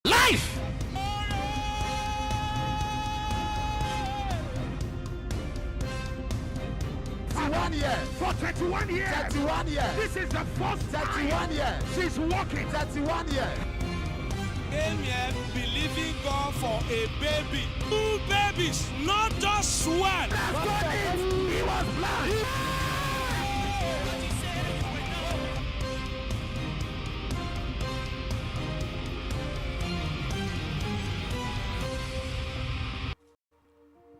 Life! For 31 years. 31 years. This is the first 31 years. she's walking. 31 years. Came here believing God for a baby. 2 babies, not just one. He was blind.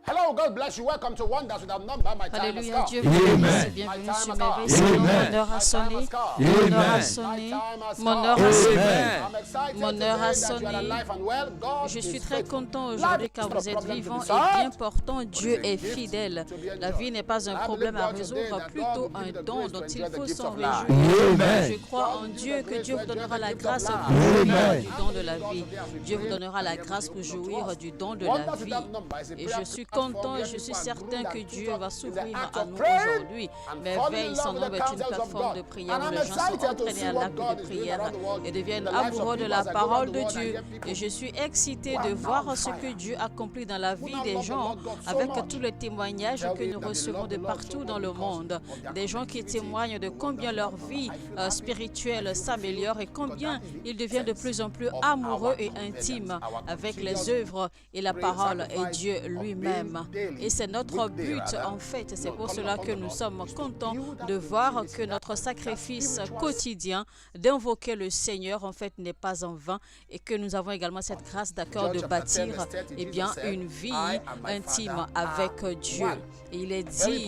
Hello, God bless you. Welcome to Wonders Without Number. My time has Alléluia, come. Dieu vous bénisse. Bienvenue sur mes récits. Mon heure a sonné. Mon heure a sonné. Mon heure a sonné. Mon heure a sonné. Je suis très content aujourd'hui car vous êtes vivants et bien portants. Dieu est fidèle. La vie n'est pas un problème à résoudre, plutôt un don dont il faut s'en réjouir. Je crois en Dieu que Dieu vous donnera la grâce pour jouir du don de la vie. Dieu vous donnera la grâce pour jouir du don de la vie. Et je suis content et je suis certain que Dieu va s'ouvrir à nous aujourd'hui. Merveille sans nombre est une plateforme de prière où les gens sont entraînés à l'acte de prière et deviennent amoureux de la parole de Dieu. Et je suis excité de voir ce que Dieu accomplit dans la vie des gens avec tous les témoignages que nous recevons de partout dans le monde. Des gens qui témoignent de combien leur vie spirituelle s'améliore et combien ils deviennent de plus en plus amoureux et intimes avec les œuvres et la parole et Dieu lui-même. Et c'est notre but en fait. C'est pour cela que nous sommes contents de voir que notre sacrifice quotidien d'invoquer le Seigneur en fait n'est pas en vain et que nous avons également cette grâce d'accord de bâtir une vie intime avec Dieu. Et il est dit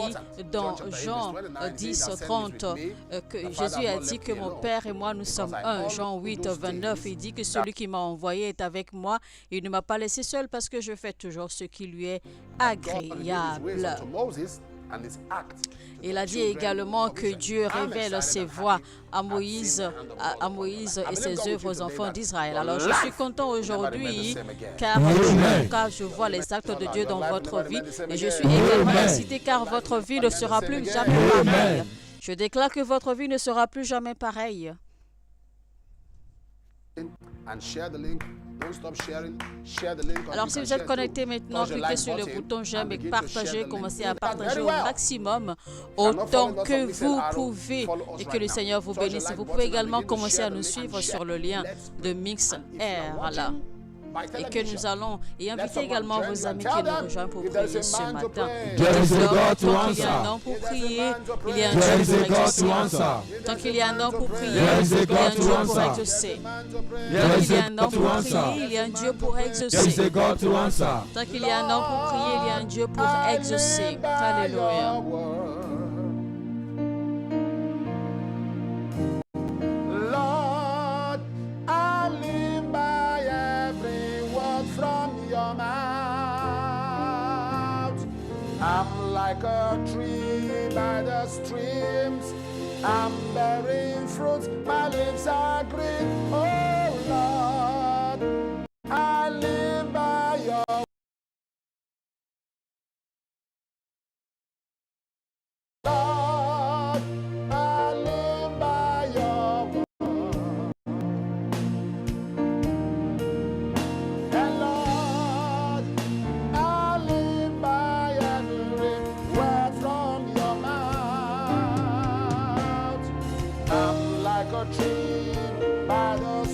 dans Jean 10, 30 que Jésus a dit que mon Père et moi nous sommes un. Jean 8, 29, il dit que celui qui m'a envoyé est avec moi. Il ne m'a pas laissé seul parce que je fais toujours ce qui lui est agréable. Il a dit également que Dieu révèle ses voies à Moïse et ses œuvres aux enfants d'Israël. Alors je suis content aujourd'hui car je vois les actes de Dieu dans votre vie et je suis également excité car votre vie ne sera plus jamais pareille. Je déclare que votre vie ne sera plus jamais pareille. Alors si vous êtes connecté maintenant, cliquez sur le bouton j'aime et partagez, commencez à partager au maximum autant que vous pouvez et que le Seigneur vous bénisse. Vous pouvez également commencer à nous suivre sur le lien de Mix Air là. Et que nous allons et inviter également vos amis qui nous rejoignent pour prier ce matin. Tant qu'il y a un nom pour prier, il y a un Dieu pour exaucer. Tant qu'il y a un nom pour prier, il y a un Dieu pour exaucer. Tant qu'il y a un nom pour prier, il y a un Dieu pour exaucer. Tant qu'il y a un nom pour prier, il y a un Dieu pour exaucer. Alléluia. I'm like a tree by the streams. I'm bearing fruits. My leaves are green. Oh Lord, I live by your Lord, I live by your word. And Lord, I live by every word from your mouth. I'm like a tree by the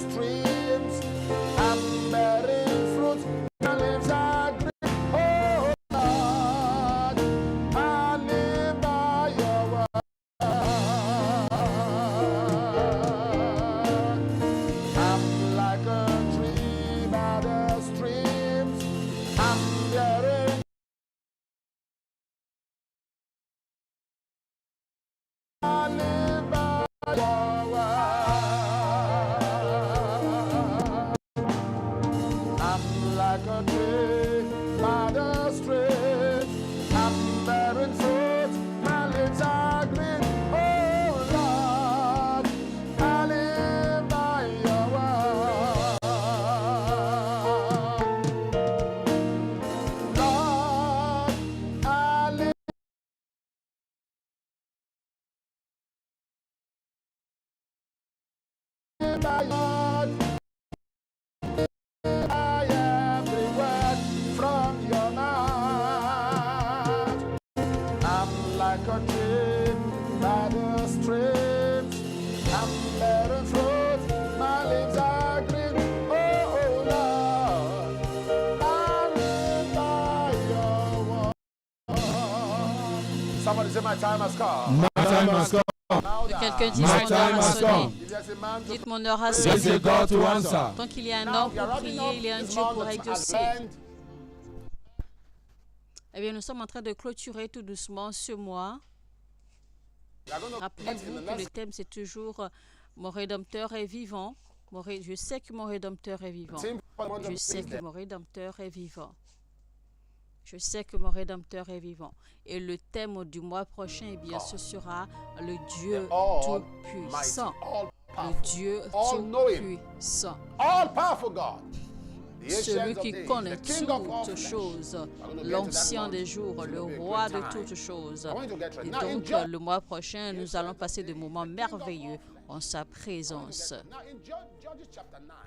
say my time has come. My time has come. Que quelqu'un dise My mon heure time a has sonné. come. If there's a man to Dites mon heure a There's a sonné. God to answer. Tant qu'il y a un now, homme we are pour wrapping prier, up il y a un this Dieu pour month at exaucer. end. Eh bien, nous sommes en train de clôturer tout doucement ce mois. We are going to end in Rappelez-vous the que le next thème, c'est toujours mon Rédempteur est vivant. Je sais que mon Rédempteur est vivant. team for the month Je of sais que Tuesday. mon Rédempteur est vivant. Je sais que mon Rédempteur est vivant. Et le thème du mois prochain, eh bien, ce sera le Dieu All Tout-Puissant. all Le powerful, Dieu all-knowing, Tout-Puissant. all powerful God. The Celui ancient of qui days, connaît the King of all toutes flesh. choses, going to get to l'ancien that des one. jours, It's le going to be a roi de great time. toutes choses. I want you to get ready. Et Now, donc, enjoy. le mois prochain, nous allons passer des moments merveilleux en sa présence. Now in Judges chapter 9,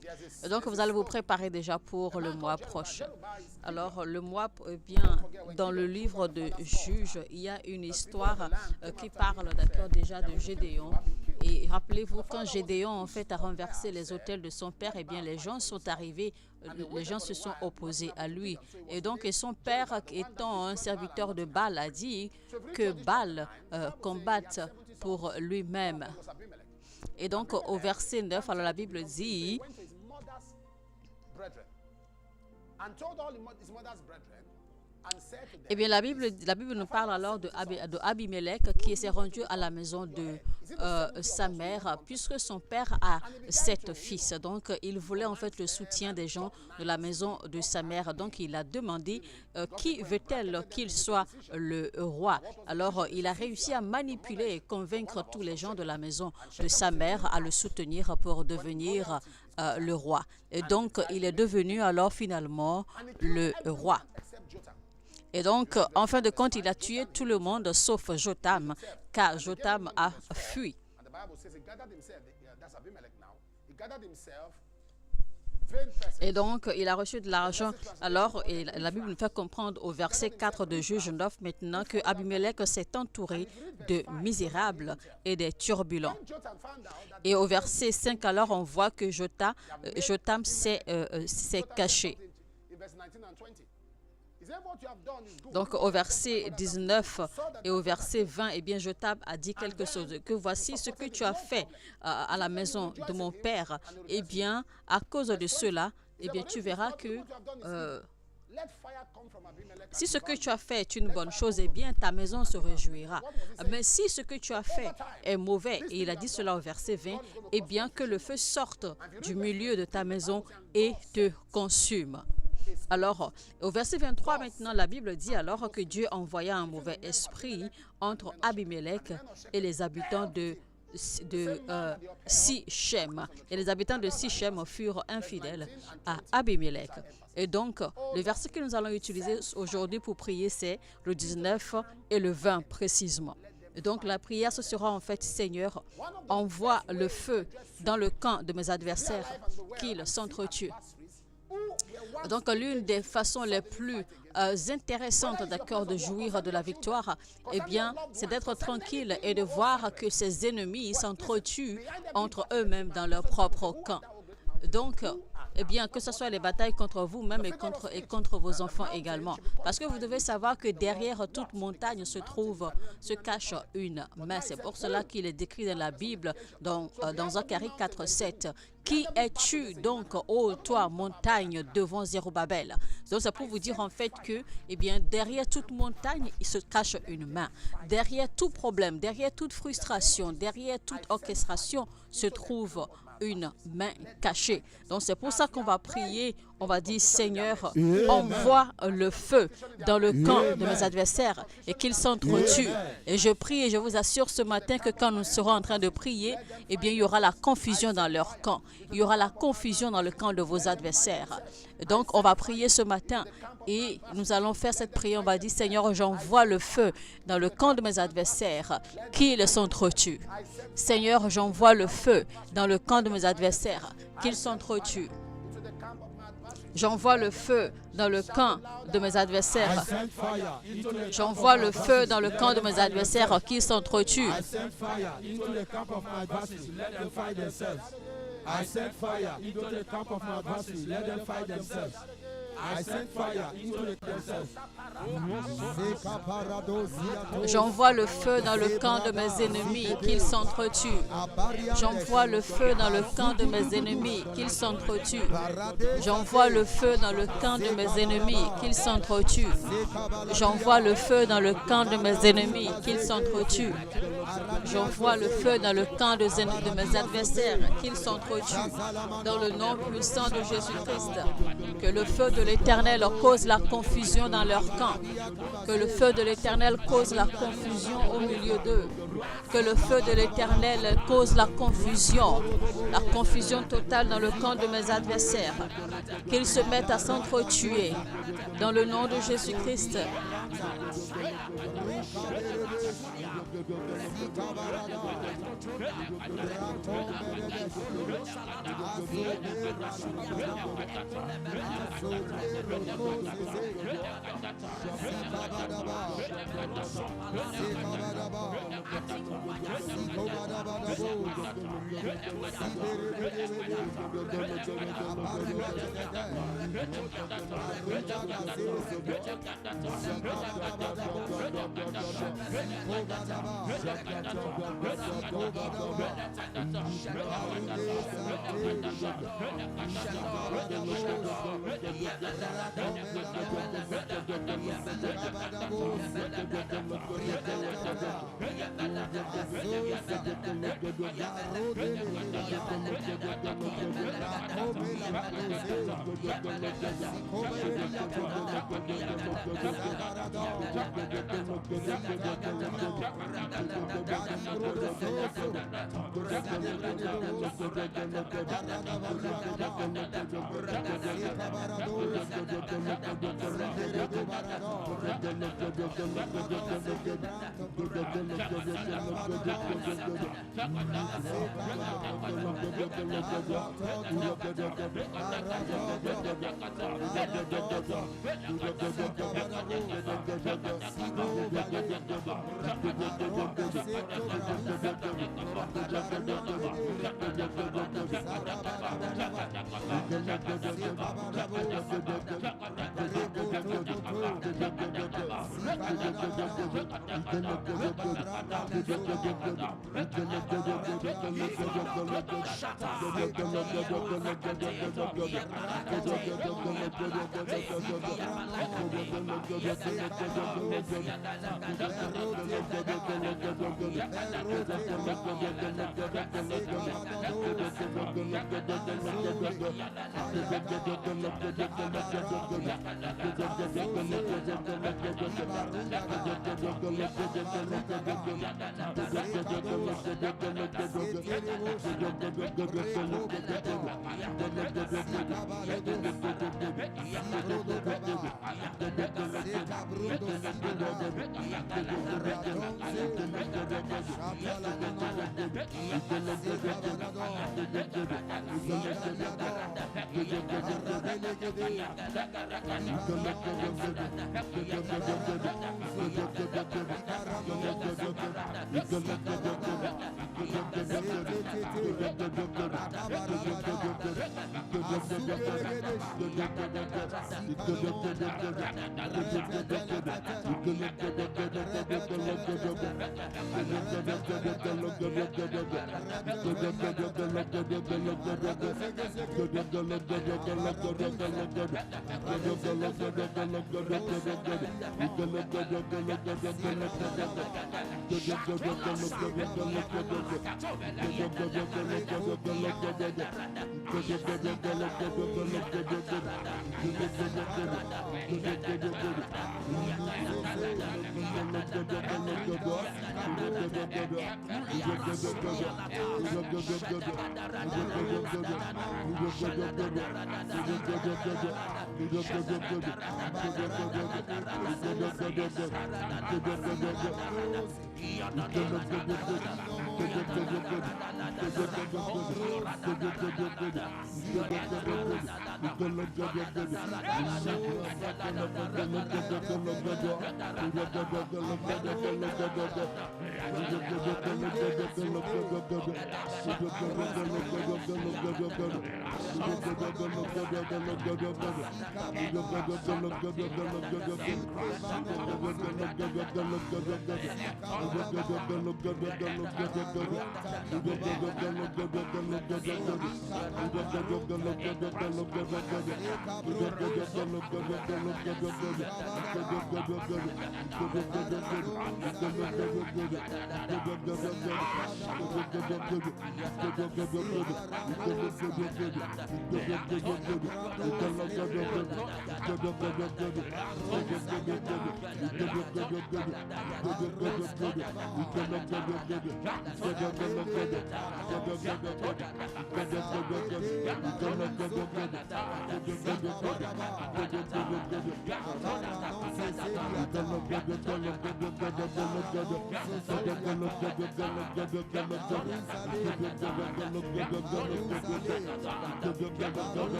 there's a Donc, vous allez vous préparer déjà pour le mois prochain. Alors, le mois, bien, dans le livre de Juges, il y a une histoire qui parle, d'accord, déjà de Gédéon. Et rappelez-vous, quand Gédéon, en fait, a renversé les autels de son père, eh bien, les gens sont arrivés, les gens se sont opposés à lui. Et donc, et son père, étant un serviteur de Baal, a dit que Baal combatte pour lui-même. Et donc, au verset 9, alors la Bible dit... went to his mother's brethren and told all his mother's brethren and said to them, Eh bien, la Bible nous parle alors de Abimelech qui s'est rendu à la maison de sa mère, puisque son père a 7 fils. Donc, il voulait en fait le soutien des gens de la maison de sa mère. Donc, il a demandé qui veut-elle qu'il soit le roi. Alors, il a réussi à manipuler et convaincre tous les gens de la maison de sa mère à le soutenir pour devenir le roi. Et donc, il est devenu alors finalement le roi. except Jotham. Et donc, en fin de compte, il a tué tout le monde sauf Jotham, car Jotham a fui. And the Bible says he gathered himself, that's Abimelech now, he gathered himself vain persons. Et donc, il a reçu de l'argent. Alors, et la Bible nous fait comprendre au verset 4 de Juge 9 maintenant que Abimelech s'est entouré de misérables et des turbulents. Jotham found out that Et au verset 5, alors, on voit que Jotham s'est caché. in verse 19 and 20. He said, what you have done is good. Donc au verset 19 et au verset 20, eh bien Jotham a dit quelque chose, que voici ce que tu as fait à la maison de mon père. Eh bien, à cause de cela, eh bien tu verras que Let fire come from Abimelech. si ce que tu as fait est une bonne chose, eh bien ta maison se réjouira. Mais si ce que tu as fait est mauvais, et il a dit cela au verset 20, eh bien que le feu sorte du milieu de ta maison et te consume. Alors, au verset 23 maintenant, la Bible dit alors que Dieu envoya un mauvais esprit entre Abimelech et les habitants de Sichem. Et les habitants de Sichem furent infidèles à Abimelech. Et donc, le verset que nous allons utiliser aujourd'hui pour prier, c'est le 19 et le 20 précisément. Et donc, la prière, ce sera en fait, Seigneur, envoie le feu dans le camp de mes adversaires, qu'ils s'entretuent. Donc, l'une des façons les plus intéressantes, d'accord, de jouir de la victoire, eh bien, c'est d'être tranquille et de voir que ses ennemis s'entretuent entre eux-mêmes dans leur propre camp. Donc, eh bien, que ce soit les batailles contre vous-même et contre vos enfants également. Parce que vous devez savoir que derrière toute montagne se cache une main. C'est pour cela qu'il est décrit dans la Bible, dans Zacharie 4, 7. Qui es-tu donc, ô toi, montagne, devant Zérubabel? Donc, c'est pour vous dire en fait que, eh bien, derrière toute montagne, il se cache une main. Derrière tout problème, derrière toute frustration, derrière toute orchestration, se trouve une main cachée. Donc, c'est pour ça qu'on va prier. On va dire, Seigneur, envoie le feu dans le camp de mes adversaires et qu'ils s'entretuent. Et je prie et je vous assure ce matin que quand nous serons en train de prier, eh bien, il y aura la confusion dans leur camp. Il y aura la confusion dans le camp de vos adversaires. Et donc, on va prier ce matin et nous allons faire cette prière. On va dire, Seigneur, j'envoie le feu dans le camp de mes adversaires, qu'ils s'entretuent. Seigneur, j'envoie le feu dans le camp de mes adversaires, qu'ils s'entretuent. J'envoie le feu dans le camp de mes adversaires. J'envoie le feu dans le camp de mes adversaires qui s'entretuent. I send fire into the desert. J'envoie le feu dans le camp de mes ennemis, qu'ils s'entretuent. J'envoie le feu dans le camp de mes ennemis, qu'ils s'entretuent. J'envoie le feu dans le camp de mes ennemis, qu'ils s'entretuent. J'envoie le feu dans le camp de mes ennemis, qu'ils s'entretuent. J'envoie le feu dans le camp de mes adversaires, qu'ils s'entretuent. Dans le nom puissant de Jésus-Christ, que le feu de l'Éternel cause la confusion dans leur camp. Que le feu de l'Éternel cause la confusion au milieu d'eux. Que le feu de l'Éternel cause la confusion totale dans le camp de mes adversaires. Qu'ils se mettent à s'entretuer. Dans le nom de Jésus-Christ.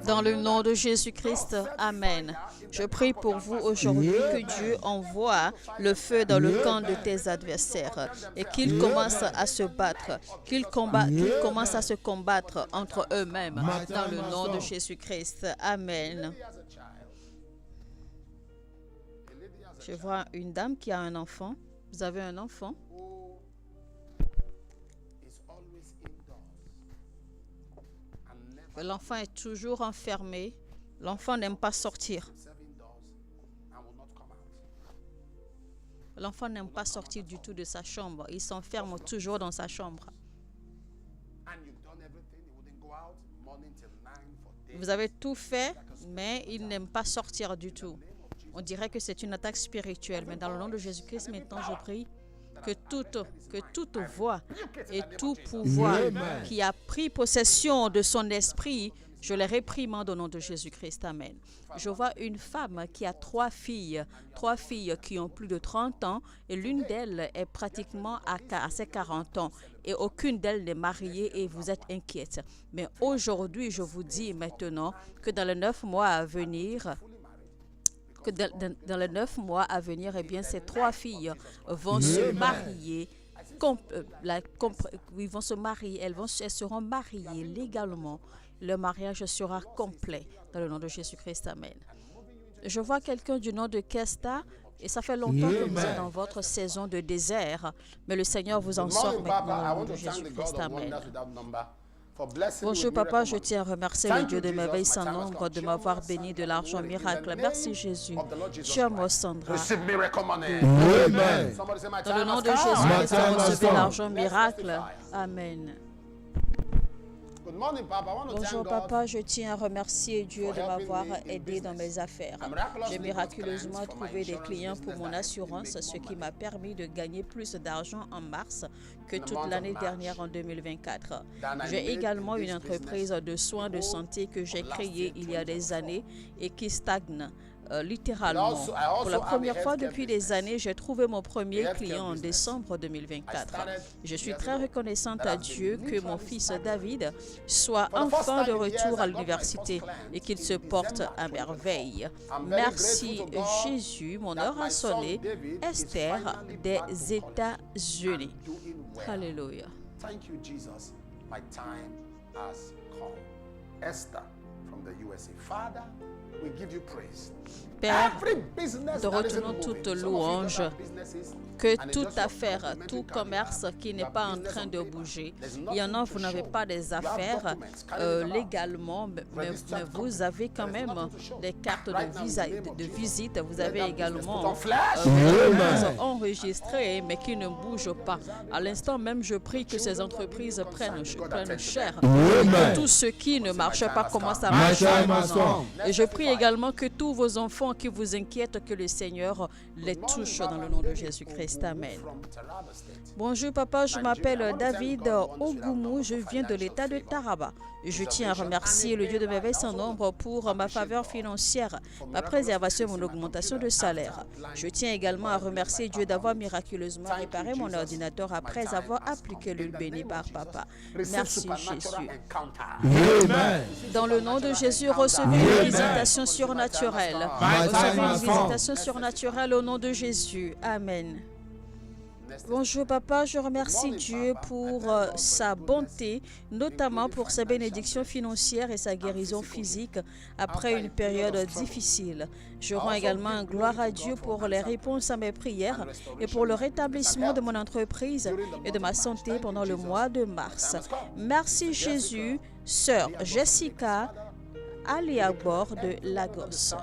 Dans le nom de Jésus-Christ, Amen. Je prie pour vous aujourd'hui que Dieu envoie le feu dans le camp de tes adversaires et qu'ils commencent à se battre, qu'ils commencent à se combattre entre eux-mêmes. Dans le nom de Jésus-Christ, Amen. Je vois une dame qui a un enfant. Vous avez un enfant? L'enfant est toujours enfermé. L'enfant n'aime pas sortir. L'enfant n'aime pas sortir du tout de sa chambre. Il s'enferme toujours dans sa chambre. Vous avez tout fait, mais il n'aime pas sortir du tout. On dirait que c'est une attaque spirituelle. Mais dans le nom de Jésus-Christ, maintenant je prie que toute voix et tout pouvoir qui a pris possession de son esprit, je les réprimande au nom de Jésus-Christ. Amen. Je vois une femme qui a trois filles qui ont plus de 30 ans et l'une d'elles est pratiquement à ses 40 ans et aucune d'elles n'est mariée et vous êtes inquiète. Mais aujourd'hui, je vous dis maintenant que dans les 9 mois à venir, eh bien, ces trois filles vont se marier. Elles seront mariées légalement. Le mariage sera complet dans le nom de Jésus-Christ. Amen. Je vois quelqu'un du nom de Kesta et ça fait longtemps que vous êtes dans votre saison de désert, mais le Seigneur vous en sort maintenant dans le nom de Jésus-Christ. Amen. Bonjour papa, je tiens à remercier le Dieu de merveilles sans nombre de m'avoir béni de l'argent miracle. Merci Jésus. Chère Sandra. Dans le nom de Jésus, recevez l'argent miracle. Amen. Bonjour papa, je tiens à remercier Dieu de m'avoir aidé dans mes affaires. J'ai miraculeusement trouvé des clients pour mon assurance, ce qui m'a permis de gagner plus d'argent en mars que toute l'année dernière en 2024. J'ai également une entreprise de soins de santé que j'ai créée il y a des années et qui stagne. littéralement. Pour la première fois depuis des années, j'ai trouvé mon premier client en décembre 2024. Je suis très reconnaissante à Dieu que mon fils David soit enfin de retour à l'université et qu'il se porte à merveille. Merci Jésus, mon heure a sonné. Esther des États-Unis. Alléluia. Thank you, Jesus. My time has come. Esther from the USA. Father, we give you praise. Père, te retenons toute louange, que toute affaire, tout commerce qui n'est pas en train de bouger, il y en a, vous n'avez pas des affaires légalement, mais vous avez quand même des cartes de visite, vous avez également enregistrées, mais qui ne bougent pas. À l'instant même, je prie que ces entreprises prennent cher, et que tout ce qui ne marche pas commence à marcher. Et je prie également que tous vos enfants qui vous inquiètent, que le Seigneur les touche dans le nom de Jésus-Christ. Amen. Bonjour papa, je m'appelle David Ogumu, je viens de l'état de Taraba. Je tiens à remercier le Dieu de merveille sans nombre pour ma faveur financière, ma préservation et mon augmentation de salaire. Je tiens également à remercier Dieu d'avoir miraculeusement réparé mon ordinateur après avoir appliqué l'huile bénie par papa. Merci Jésus. Dans le nom de Jésus, recevez une visitation surnaturelle. Recevez une visitation surnaturelle au nom de Jésus. Amen. Bonjour papa, je remercie Dieu pour sa bonté, notamment pour sa bénédiction financière et sa guérison physique après une période difficile. Je rends également gloire à Dieu pour les réponses à mes prières et pour le rétablissement de mon entreprise et de ma santé pendant le mois de mars. Merci Jésus, sœur Jessica Aliabor de Lagos.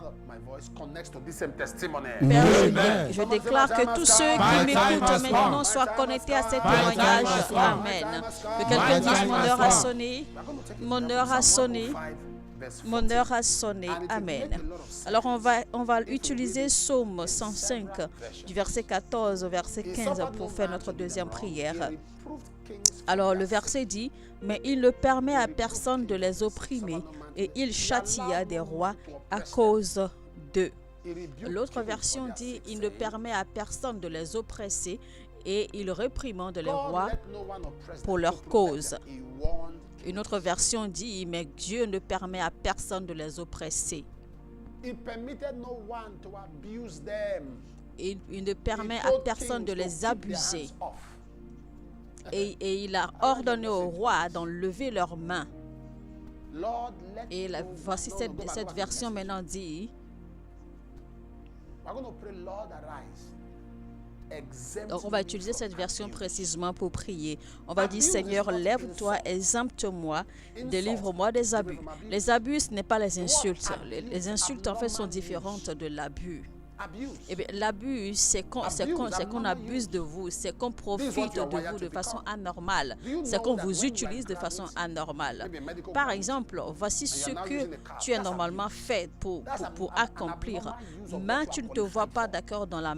Père, je déclare que tous ceux qui m'écoutent maintenant soient connectés à ces témoignages. Amen. Que quelqu'un dise mon heure a sonné. Mon heure a sonné. Mon heure a sonné. Amen. Alors on va utiliser Psaume 105 du verset 14 au verset 15 pour faire notre deuxième prière. Alors le verset dit, mais il ne permet à personne de les opprimer et il châtia des rois à cause d'eux. L'autre version dit, il ne permet à personne de les oppresser et il réprimande les rois pour leur cause. Une autre version dit, mais Dieu ne permet à personne de les oppresser. Il ne permet à personne de les abuser. Et il a ordonné aux rois d'enlever leurs mains. Et voici cette version maintenant dit, donc on va utiliser cette version précisément pour prier. On va dire, Seigneur, lève-toi, exempte-moi, délivre-moi des abus. Les abus, ce n'est pas les insultes. Les insultes, en fait, sont différentes de l'abus. Eh bien, l'abus, c'est qu'on abuse de vous, c'est qu'on profite de vous de façon anormale, c'est qu'on vous utilise de façon anormale. Par exemple, voici ce que tu es normalement fait pour accomplir, mais tu ne te vois pas d'accord dans la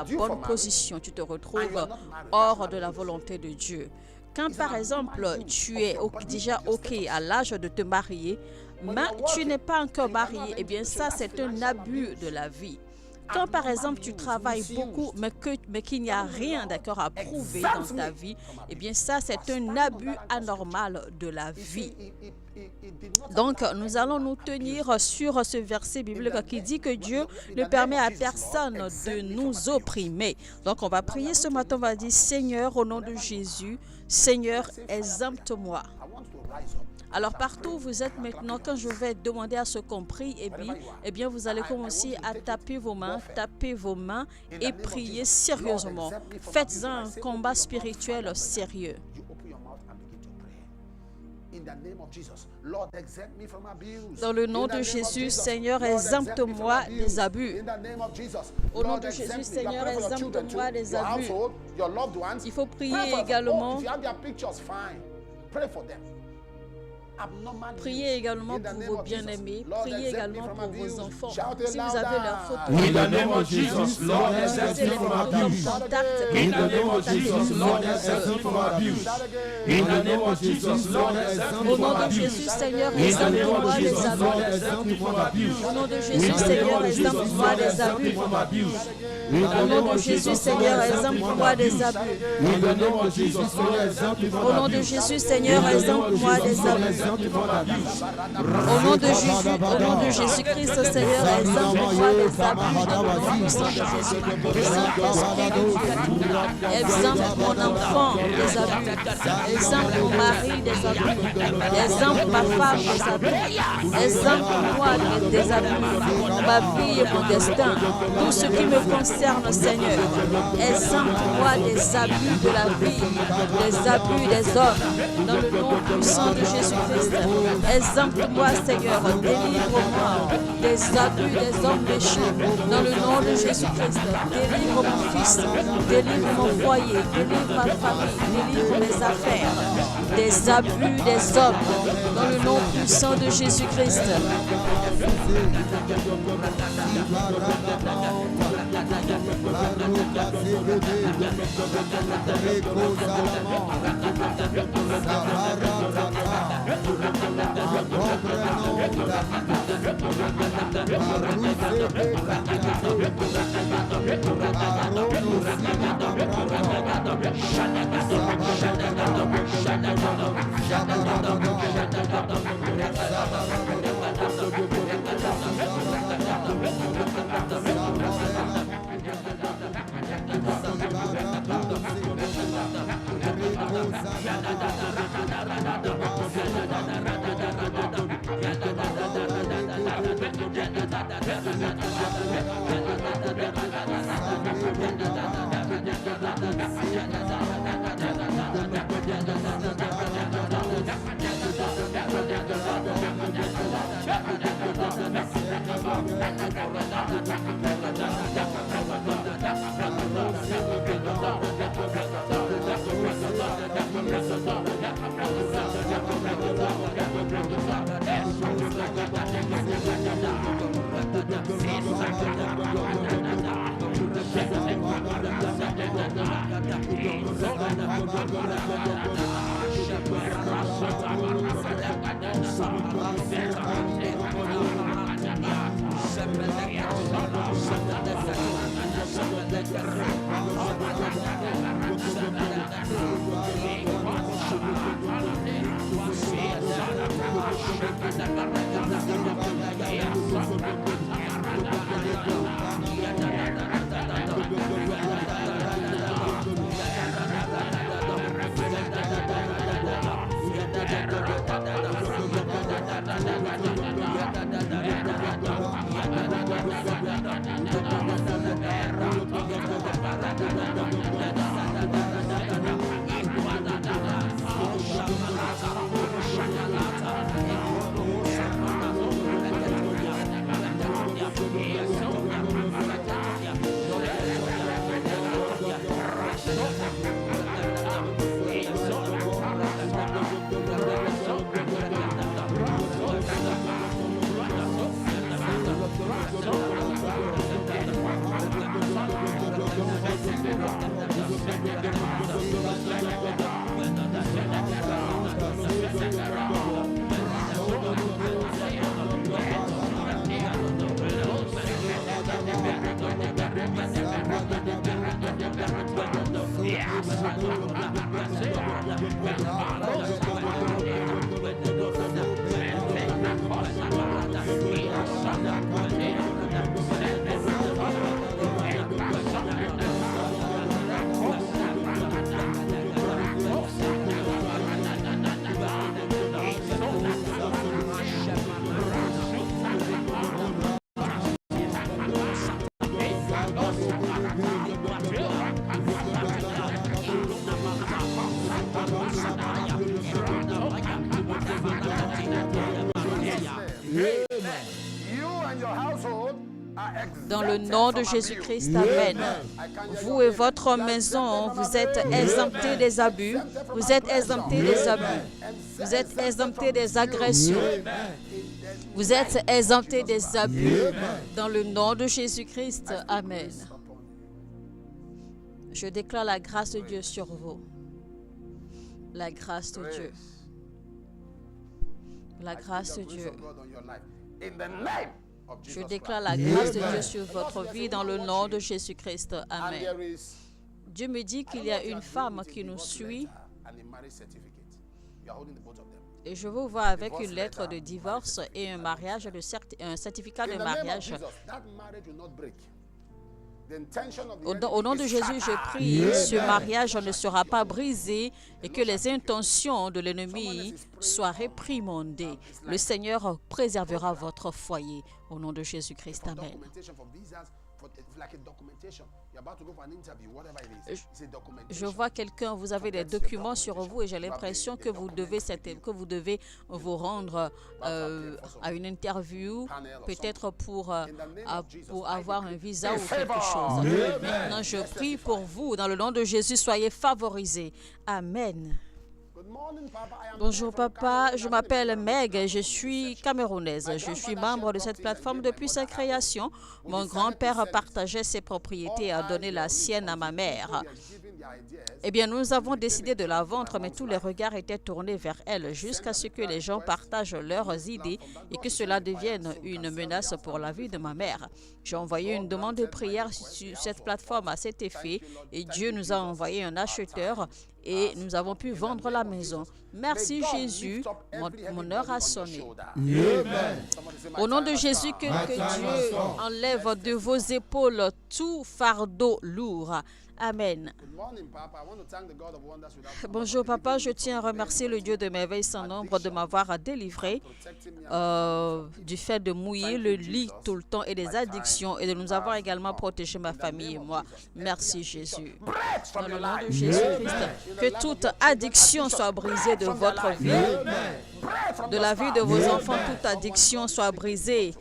bonne position, tu te retrouves hors de la volonté de Dieu. Quand par exemple, tu es déjà OK à l'âge de te marier, mais tu n'es pas encore marié, eh bien ça c'est un abus de la vie. Quand par exemple tu travailles beaucoup mais qu'il n'y a rien d'accord à prouver dans ta vie, eh bien ça c'est un abus anormal de la vie. Donc nous allons nous tenir sur ce verset biblique qui dit que Dieu ne permet à personne de nous opprimer. Donc on va prier ce matin, on va dire, Seigneur, au nom de Jésus, Seigneur, exempte-moi. Alors partout où vous êtes maintenant, quand je vais demander à ce qu'on prie, eh bien vous allez commencer à taper vos mains et prier sérieusement. Faites un combat spirituel sérieux. Dans le nom de Jésus, Seigneur, exempte-moi des abus. Au nom de Jésus, Seigneur, exempte-moi des abus. Il faut prier également. Priez également pour vos bien-aimés. Priez également pour vos enfants. Si vous avez leurs photos, In the name of Jesus, Lord, exempt me from abuse. In the name of Jesus, Lord, exempt me from abuse. In the name of Jesus, Lord, exempt me au nom from de abuse. Jésus, Seigneur, In the name exempte-moi of des Jesus, Lord, abus. exempt me from abuse. Au nom de In Jésus, the name Seigneur, of Jesus, exempte-moi Lord, des exempt me abus. from abuse. In Au the nom name de of Jésus, Jesus, Seigneur, Lord, exempt me from exempte-moi des abuse. abus. In the name of Jesus, Lord, exempt me from Au nom de abuse. Jésus, In Seigneur, the name of exempte-moi Jesus, des Lord, abus. exempt me from abuse. Au nom de Jésus-Christ, Seigneur, exempte-moi des abus. Dans le nom puissant de Jésus. Saint-Esprit de Dieu, exempte mon enfant des abus. Exempte mon mari des abus. Exempte ma femme des abus. Exempte-moi des abus. Ma vie et mon destin. Tout ce qui me concerne, Seigneur. Exempte-moi des abus de la vie, des abus des hommes. Dans le nom puissant de Jésus-Christ. Exempte-moi, Seigneur. Délivre-moi des abus des hommes méchants. Dans le nom de Jésus-Christ. Délivre mon fils. Délivre mon foyer. Délivre ma famille. Délivre mes affaires. Des abus des hommes. Dans le nom puissant de Jésus-Christ. Dans le nom de Jésus-Christ, Amen. Vous et votre maison, vous êtes exemptés des abus. Vous êtes exemptés des abus. Vous êtes exemptés des agressions. Vous êtes exemptés des abus. Dans le nom de Jésus-Christ, Amen. Je déclare la grâce de Dieu sur vous. La grâce de Dieu. La grâce de Dieu. Je déclare la grâce de Dieu sur votre vie dans le nom de Jésus-Christ. Amen. Dieu me dit qu'il y a une femme qui nous suit et je vous vois avec une lettre de divorce et un mariage, un certificat de mariage. Au nom de Jésus, je prie, ce mariage ne sera pas brisé et que les intentions de l'ennemi soient réprimandées. Le Seigneur préservera votre foyer. Au nom de Jésus-Christ, Amen. Je vois quelqu'un, vous avez des documents sur vous et j'ai l'impression que vous devez vous rendre à une interview, peut-être pour avoir un visa ou quelque chose. Maintenant, je prie pour vous, dans le nom de Jésus, soyez favorisés. Amen. Bonjour papa, je m'appelle Meg, je suis camerounaise. Je suis membre de cette plateforme depuis sa création. Mon grand-père partageait ses propriétés et a donné la sienne à ma mère. Eh bien, nous avons décidé de la vendre, mais tous les regards étaient tournés vers elle jusqu'à ce que les gens partagent leurs idées et que cela devienne une menace pour la vie de ma mère. J'ai envoyé une demande de prière sur cette plateforme à cet effet et Dieu nous a envoyé un acheteur et nous avons pu vendre la maison. Merci Jésus, mon heure a sonné. Au nom de Jésus, que Dieu enlève de vos épaules tout fardeau lourd. Amen. Bonjour papa, je tiens à remercier le Dieu de merveilles sans nombre de m'avoir délivré du fait de mouiller le lit tout le temps et des addictions et de nous avoir également protégé ma famille et moi. Merci Jésus. Dans le nom de Jésus-Christ, que toute addiction soit brisée de votre vie, de la vie de vos enfants, toute addiction soit brisée.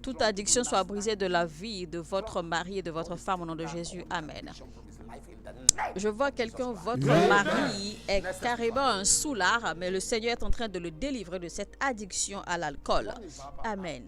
Toute addiction soit brisée de la vie de votre mari et de votre femme au nom de Jésus. Amen. Je vois quelqu'un, votre mari est carrément un soulard, mais le Seigneur est en train de le délivrer de cette addiction à l'alcool. Amen.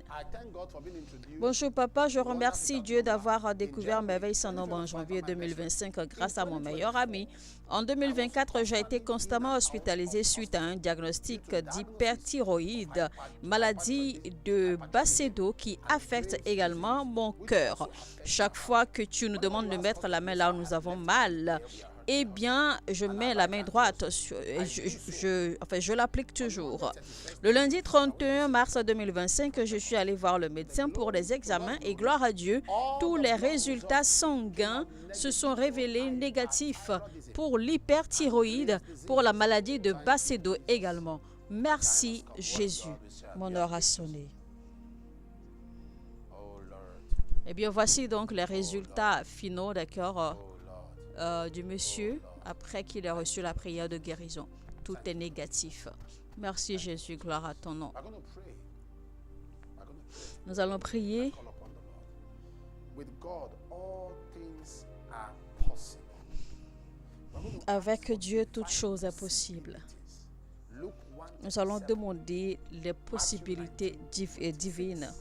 Bonjour papa, je remercie Dieu d'avoir découvert Merveille sans nombre en janvier 2025 grâce à mon meilleur ami. En 2024, j'ai été constamment hospitalisé suite à un diagnostic d'hyperthyroïde, maladie de Basedow qui affecte également mon cœur. Chaque fois que tu nous demandes de mettre la main là où nous avons mal, eh bien, je mets la main droite, je l'applique toujours. Le lundi 31 mars 2025, je suis allée voir le médecin pour des examens et gloire à Dieu, tous les résultats sanguins se sont révélés négatifs pour l'hyperthyroïde, pour la maladie de Basedow également. Merci Jésus. Mon heure a sonné. Eh bien, voici donc les résultats finaux, d'accord, du monsieur après qu'il ait reçu la prière de guérison. Tout est négatif. Merci Jésus, gloire à ton nom. Nous allons prier. Avec Dieu, toute chose est possible. Nous allons demander les possibilités divines.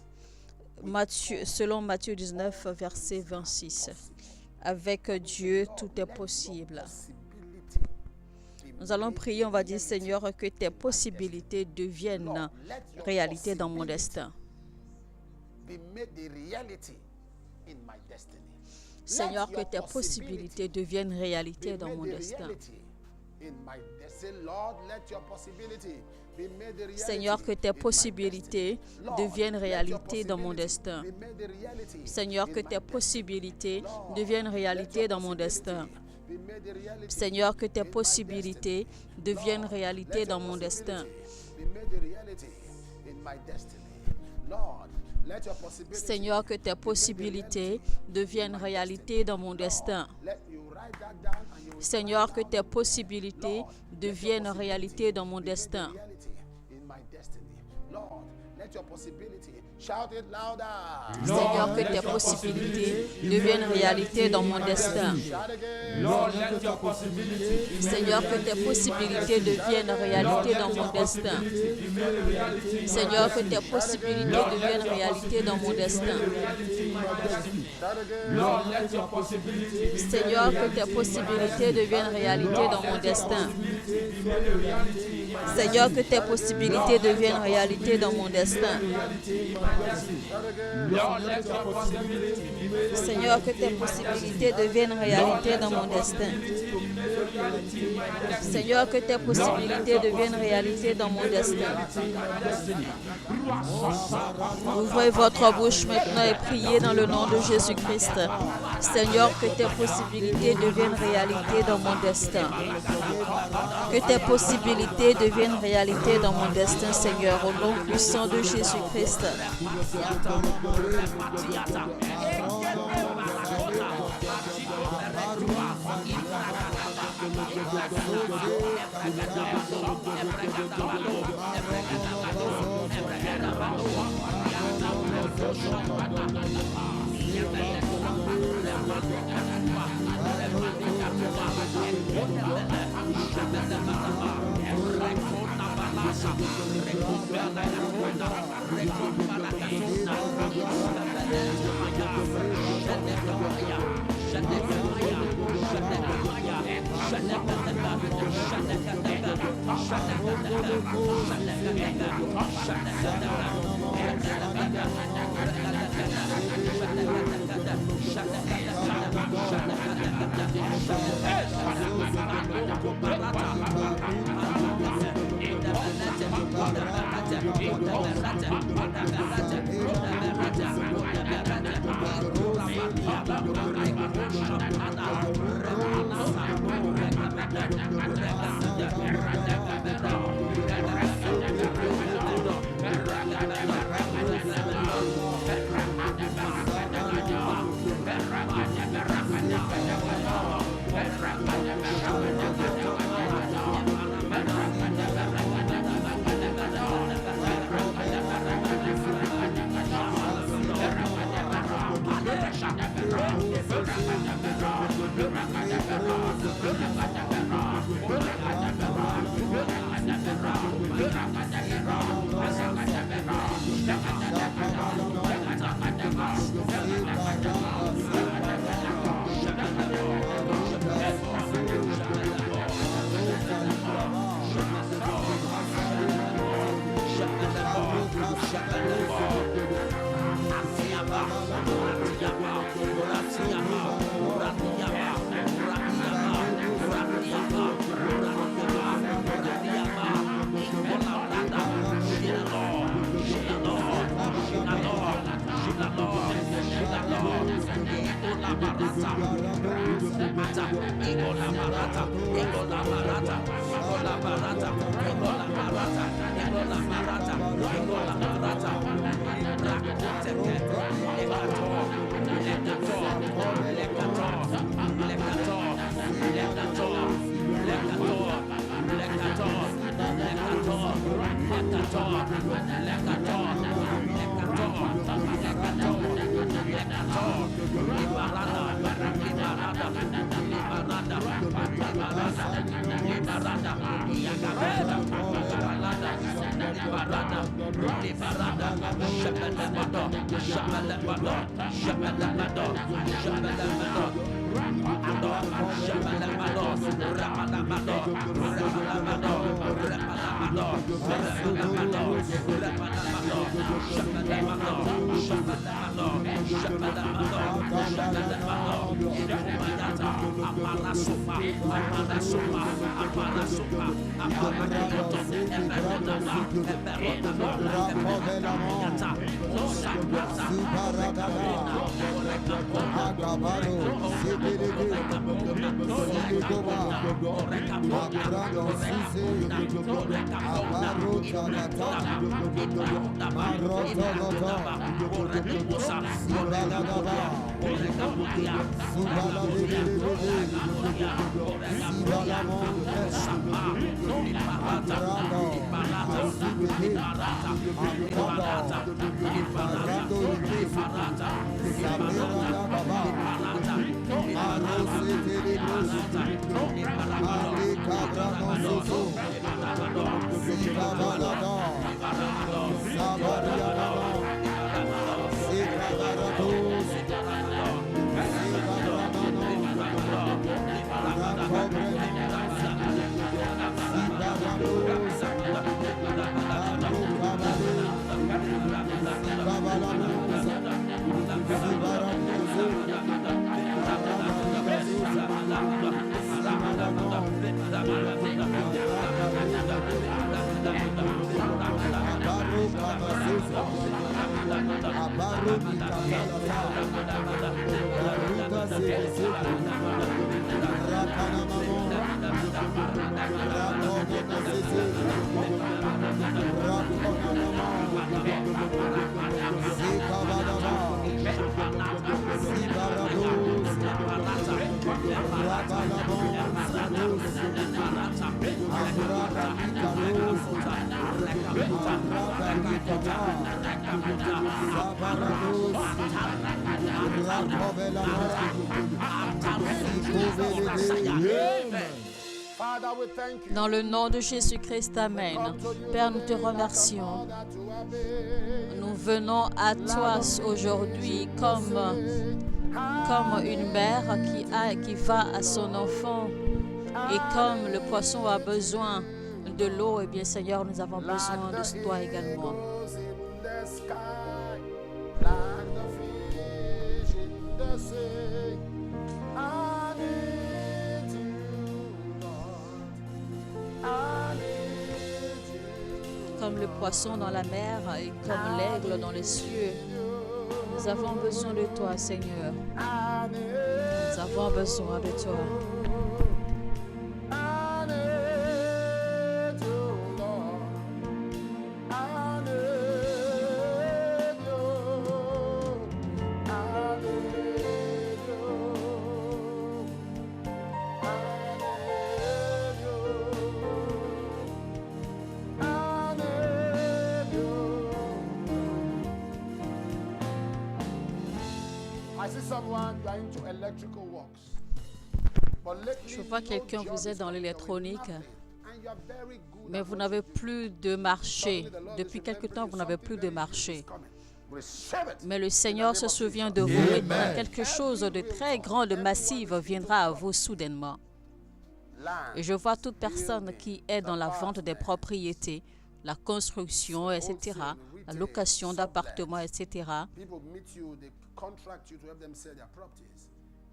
Selon Matthieu 19, verset 26. Avec Dieu, tout est possible. Nous allons prier, on va dire, Seigneur, que tes possibilités deviennent réalité dans mon destin. Seigneur, que tes possibilités deviennent réalité dans mon destin. Seigneur, que tes possibilités deviennent réalité dans mon destin. Seigneur, que tes possibilités deviennent réalité dans mon destin. Seigneur, que tes possibilités deviennent réalité dans mon destin. Seigneur, que tes possibilités deviennent réalité dans mon destin. Seigneur, que tes possibilités deviennent réalité dans mon destin. my destiny. Lord, let your possibility, shout it louder. Seigneur, que tes possibilités deviennent réalité dans mon destin. Seigneur, que tes possibilités deviennent réalité dans mon destin. Seigneur, que tes possibilités deviennent réalité dans mon destin. Seigneur, que tes possibilités deviennent réalité dans mon destin. Seigneur, que tes possibilités deviennent réalité dans mon destin. Seigneur, que tes possibilités deviennent réalité dans mon destin. Seigneur, que tes possibilités deviennent réalité dans mon destin. Ouvrez votre bouche maintenant et priez dans le nom de Jésus-Christ. Seigneur, que tes possibilités deviennent réalité dans mon destin. Que tes possibilités deviennent réalité dans mon destin, Seigneur, au nom puissant de Jésus-Christ. Dans le nom de Jésus-Christ, Amen. Père, nous te remercions. Nous venons à toi aujourd'hui comme une mère qui va à son enfant et comme le poisson a besoin de l'eau, et bien Seigneur, nous avons besoin de toi également. Comme le poisson dans la mer et comme l'aigle dans les cieux, nous avons besoin de toi, Seigneur. Nous avons besoin de toi. Je vois quelqu'un, vous êtes dans l'électronique, mais vous n'avez plus de marché. Depuis quelque temps, vous n'avez plus de marché. Mais le Seigneur se souvient de vous et quelque chose de très grand, de massif viendra à vous soudainement. Et je vois toute personne qui est dans la vente des propriétés, la construction, etc., la location d'appartements, etc.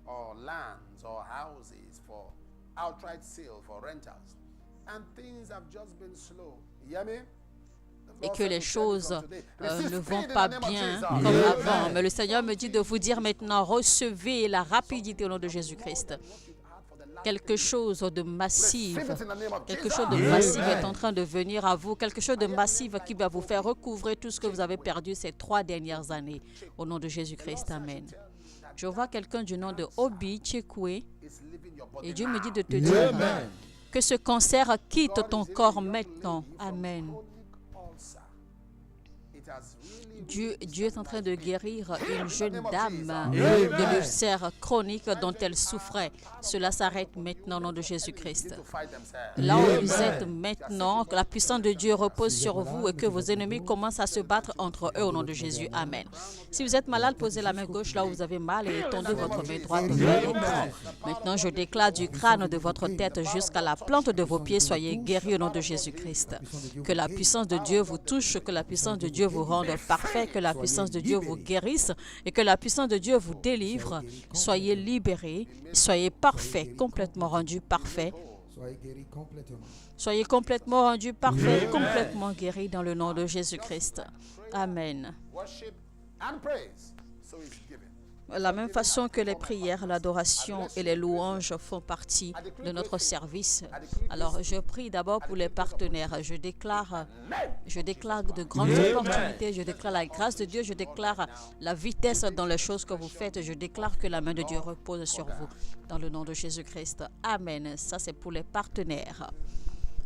Or lands or houses for outright sale for rentals, and things have just been slow. You hear me? Et que les choses ne vont pas bien comme avant. Mais le Seigneur me dit de vous dire maintenant, recevez la rapidité au nom de Jésus-Christ. Quelque chose de massif, est en train de venir à vous, quelque chose de massif qui va vous faire recouvrer tout ce que vous avez perdu ces 3 dernières années. Au nom de Jésus-Christ, Amen. Je vois quelqu'un du nom de Obi Chekwe et Dieu me dit de te dire que ce cancer quitte ton corps maintenant. Amen. Dieu est en train de guérir une jeune dame de l'ulcère chronique dont elle souffrait. Cela s'arrête maintenant au nom de Jésus-Christ. Là où vous êtes maintenant, que la puissance de Dieu repose sur vous et que vos ennemis commencent à se battre entre eux au nom de Jésus. Amen. Si vous êtes malade, posez la main gauche là où vous avez mal et étendez votre main droite vers l'écran. Maintenant, je déclare du crâne de votre tête jusqu'à la plante de vos pieds, soyez guéris au nom de Jésus-Christ. Que la puissance de Dieu vous touche, que la puissance de Dieu vous rende parfait, que la puissance de Dieu vous guérisse et que la puissance de Dieu vous délivre. Soyez libérés, soyez parfaits, complètement rendus parfaits Soyez guéris complètement. Soyez complètement rendus parfaits, complètement guéris dans le nom de Jésus-Christ. Amen. Worship and praise. So is giving. De la même façon que les prières, l'adoration et les louanges font partie de notre service, alors je prie d'abord pour les partenaires. Je déclare de grandes opportunités, je déclare la grâce de Dieu, je déclare la vitesse dans les choses que vous faites, je déclare que la main de Dieu repose sur vous dans le nom de Jésus-Christ. Amen. Ça, c'est pour les partenaires.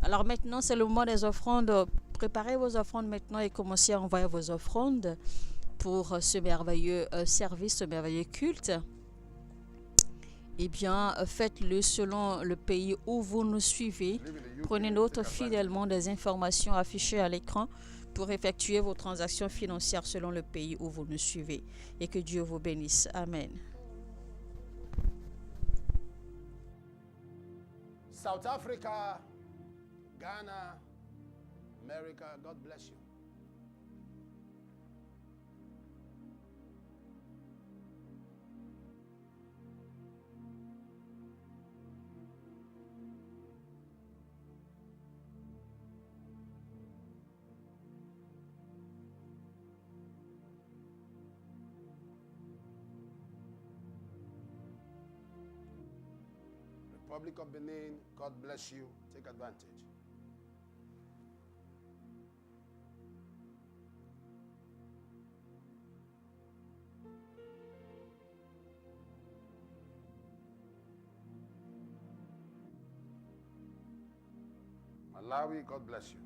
Alors maintenant, c'est le moment des offrandes. Préparez vos offrandes maintenant et commencez à envoyer vos offrandes pour ce merveilleux service, ce merveilleux culte. Eh bien, faites-le selon le pays où vous nous suivez. Prenez note fidèlement des informations affichées à l'écran pour effectuer vos transactions financières selon le pays où vous nous suivez. Et que Dieu vous bénisse. Amen. South Africa, Ghana, America, God bless you. Republic of Benin, God bless you. Take advantage. Malawi, God bless you.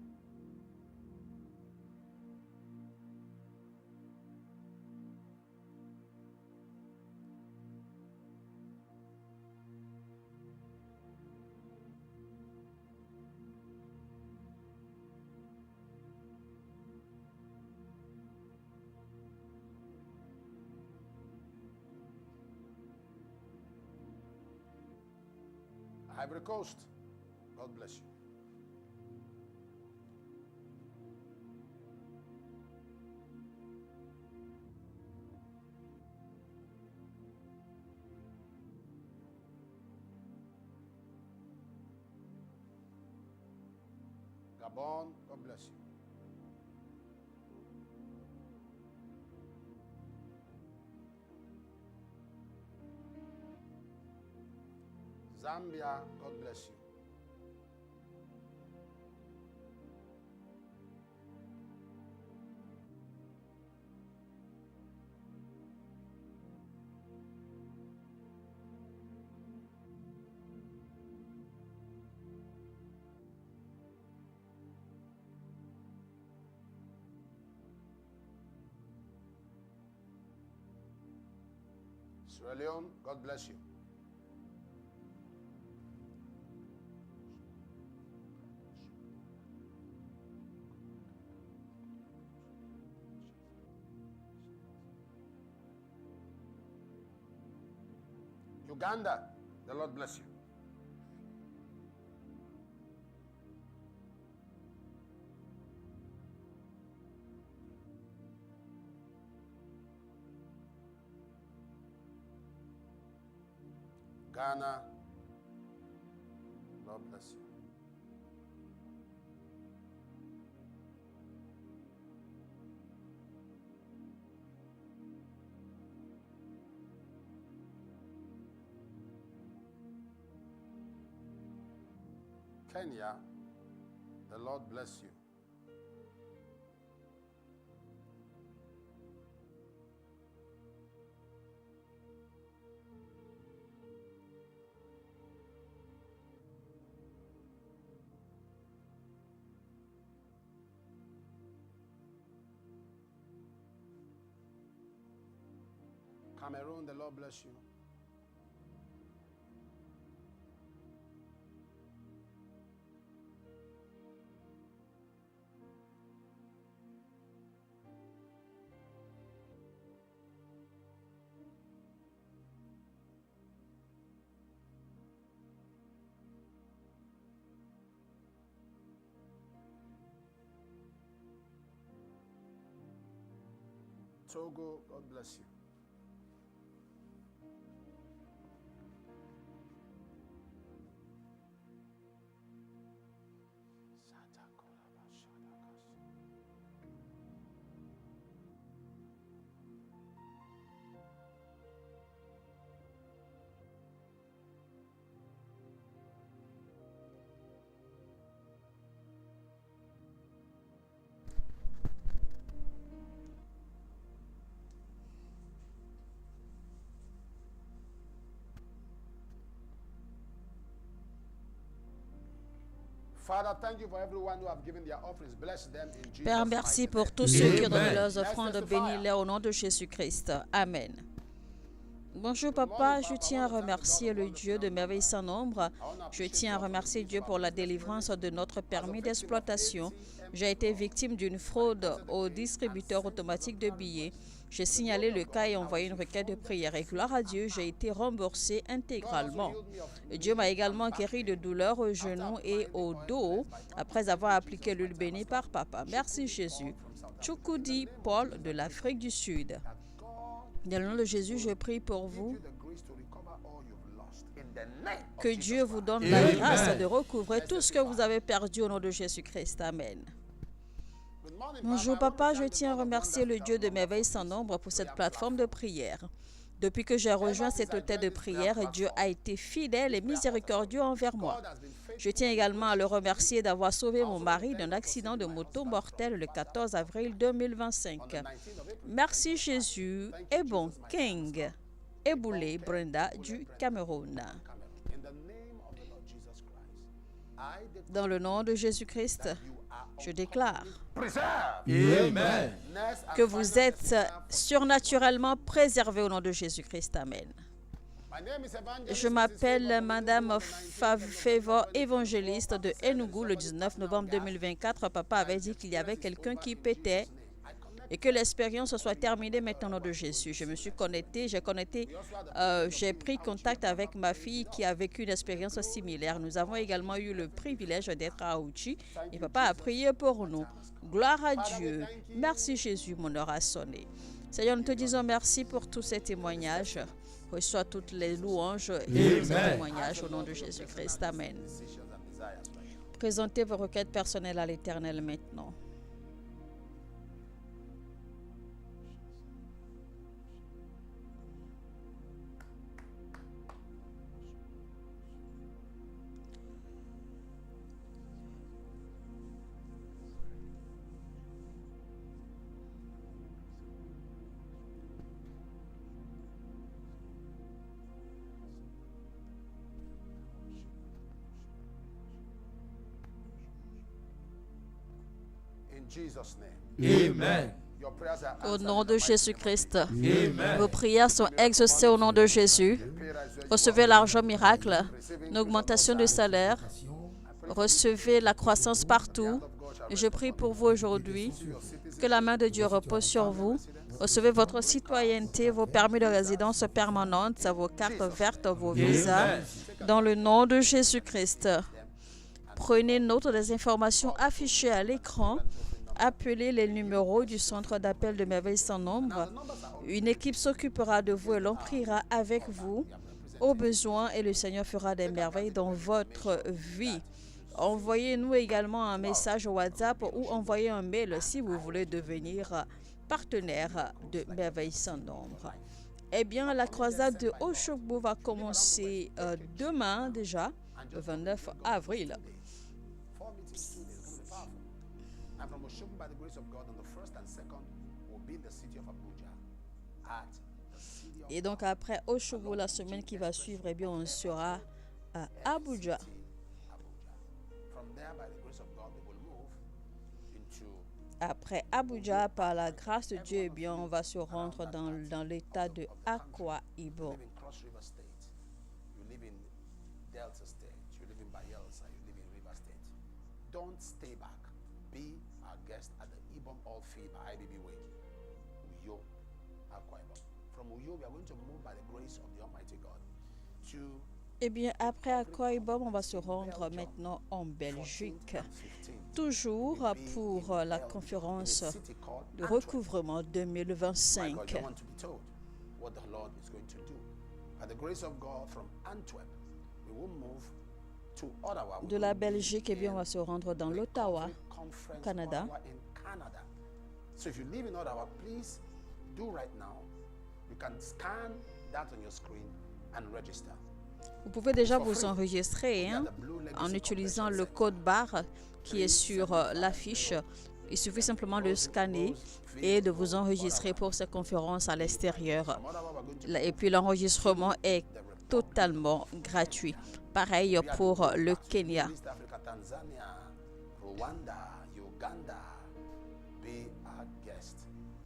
Ivory Coast, God bless you. Gabon, God bless you. Zambia, God bless you. Sierra Leone, God bless you. Uganda, the Lord bless you. Ghana, Lord bless you. Kenya, the Lord bless you. Cameroon, the Lord bless you. Togo, God bless you. Père, merci pour tous ceux qui ont donné leurs offrandes. Bénis-les au nom de Jésus-Christ. Amen. Bonjour papa, je tiens à remercier le Dieu de merveilles sans nombre. Je tiens à remercier Dieu pour la délivrance de notre permis d'exploitation. J'ai été victime d'une fraude au distributeur automatique de billets. J'ai signalé le cas et envoyé une requête de prière. Et gloire à Dieu, j'ai été remboursé intégralement. Dieu m'a également guéri de douleurs au genou et au dos après avoir appliqué l'huile bénie par papa. Merci Jésus. Chukudi Paul de l'Afrique du Sud. Dans le nom de Jésus, je prie pour vous. Que Dieu vous donne la grâce de recouvrer tout ce que vous avez perdu au nom de Jésus-Christ. Amen. Bonjour papa, je tiens à remercier le Dieu de merveilles sans nombre pour cette plateforme de prière. Depuis que j'ai rejoint cet hôtel de prière, Dieu a été fidèle et miséricordieux envers moi. Je tiens également à le remercier d'avoir sauvé mon mari d'un accident de moto mortel le 14 avril 2025. Merci Jésus et bon King. Eboulé Brenda du Cameroun. Dans le nom de Jésus-Christ, je déclare Amen. que vous êtes surnaturellement préservés au nom de Jésus-Christ. Amen. Je m'appelle Madame Favor, évangéliste de Enugu. Le 19 novembre 2024, papa avait dit qu'il y avait quelqu'un qui pétait et que l'expérience soit terminée maintenant au nom de Jésus. Je me suis connectée, j'ai pris contact avec ma fille qui a vécu une expérience similaire. Nous avons également eu le privilège d'être à Ouchi et papa a prié pour nous. Gloire à Dieu. Merci Jésus, mon heure a sonné. Seigneur, nous te disons merci pour tous ces témoignages. Reçois toutes les louanges et ces témoignages au nom de Jésus-Christ. Amen. Présentez vos requêtes personnelles à l'Éternel maintenant. Amen. Au nom de Jésus-Christ, vos prières sont exaucées au nom de Jésus. Recevez l'argent miracle, une augmentation de salaire. Recevez la croissance partout. Et je prie pour vous aujourd'hui que la main de Dieu repose sur vous. Recevez votre citoyenneté, vos permis de résidence permanente, vos cartes vertes, vos visas. Dans le nom de Jésus-Christ, prenez note des informations affichées à l'écran. Appelez les numéros du centre d'appel de merveilles sans nombre. Une équipe s'occupera de vous et l'on priera avec vous au besoin et le Seigneur fera des merveilles dans votre vie. Envoyez-nous également un message WhatsApp ou envoyez un mail si vous voulez devenir partenaire de merveilles sans nombre. Eh bien, la croisade de Oshogbo va commencer demain déjà, le 29 avril. Et donc après Oshogbo, la semaine qui va suivre, eh bien, on sera à Abuja. Après Abuja, par la grâce de Dieu, eh bien, on va se rendre dans l'état de Akwa Ibom. Don't stay back. Be our guest at the Ibom All Field by IBB Way, Uyo, Akwa Ibom. From Uyo, we are going to move by the grace of the Almighty God to. Eh bien, après Akwa Ibom, on va se rendre maintenant en Belgique. Toujours pour la conférence de recouvrement 2025. De la Belgique, eh bien, on va se rendre dans l'Ottawa, au Canada. Vous pouvez déjà vous enregistrer en utilisant le code barre qui est sur l'affiche. Il suffit simplement de scanner et de vous enregistrer pour ces conférences à l'extérieur. Et puis l'enregistrement est totalement gratuit. Pareil pour le Kenya. Rwanda, Uganda, be our guest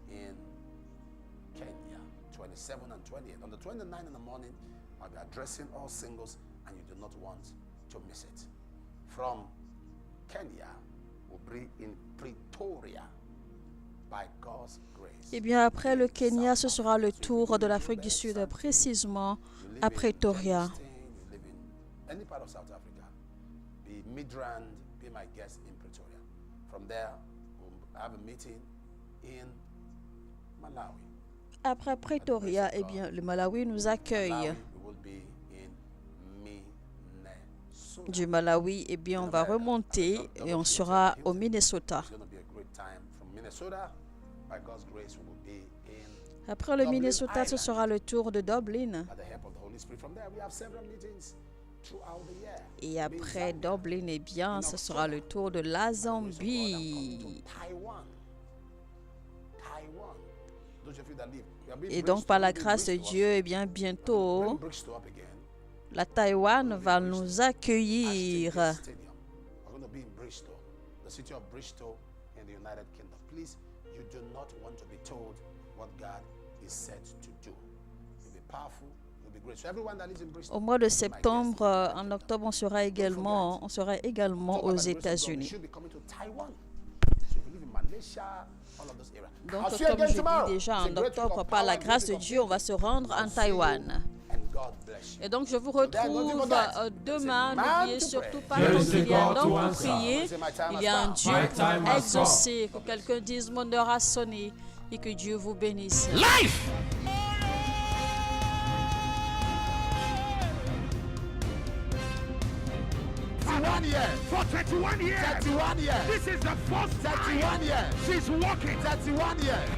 in Kenya, 27 and 28. On the 29th in the morning, I'll be addressing all singles, and you do not want to miss it. From Kenya, we'll be in Pretoria, by God's grace. Et bien après le Kenya, ce sera le tour de l'Afrique du Sud, précisément à Pretoria. You live in any part of South Africa, be Midrand, be my guest in Pretoria. From there, we'll have a meeting in Malawi. Après Pretoria, eh bien, le Malawi nous accueille. Malawi, we will be in Minnesota. Du Malawi, eh bien, on va remonter et on sera au Minnesota. It's going to be a great time. From Minnesota, by God's grace, we will be in Après le Dublin Minnesota, ce Island. sera le tour de Dublin. By the help of the Holy Spirit. From there, we have several meetings throughout the year. Et après Dublin, eh bien, ce sera le tour de la Zambie. Taiwan. Taiwan. Those of you that live, we are being Et donc, par la Brixton, grâce de Brixton, Dieu, eh bien, bring bientôt, Brixton up again. la Taïwan va nous accueillir. Stadium. We're going to be in Bristol, the city of Bristol in the United Kingdom. Please, you do not want to be told what God is set to do. You'll be powerful, you'll be great. So everyone that lives in Bristol, Au mois de my guest. septembre, en octobre, on sera également October, aux by the grace of God, we États-Unis. should be coming to Taiwan. So if you live in Malaysia, all of those areas. Donc, I'll see you comme again je tomorrow. dis déjà, It's a en great week octobre, of par la power, grâce great de week of Dieu, on va se rendre en I'll see you, Taïwan. and God bless you. Et donc, je vous retrouve demain. N'oubliez surtout pas There is a qu'il y a un God to homme pour answer. prier. Il y a un Dieu My time pour has exaucer. Que quelqu'un dise mon heure a sonné et que Dieu vous bénisse. Life! For 31 years. 31 years. This is the first 31 time years. she's walking. 31 years.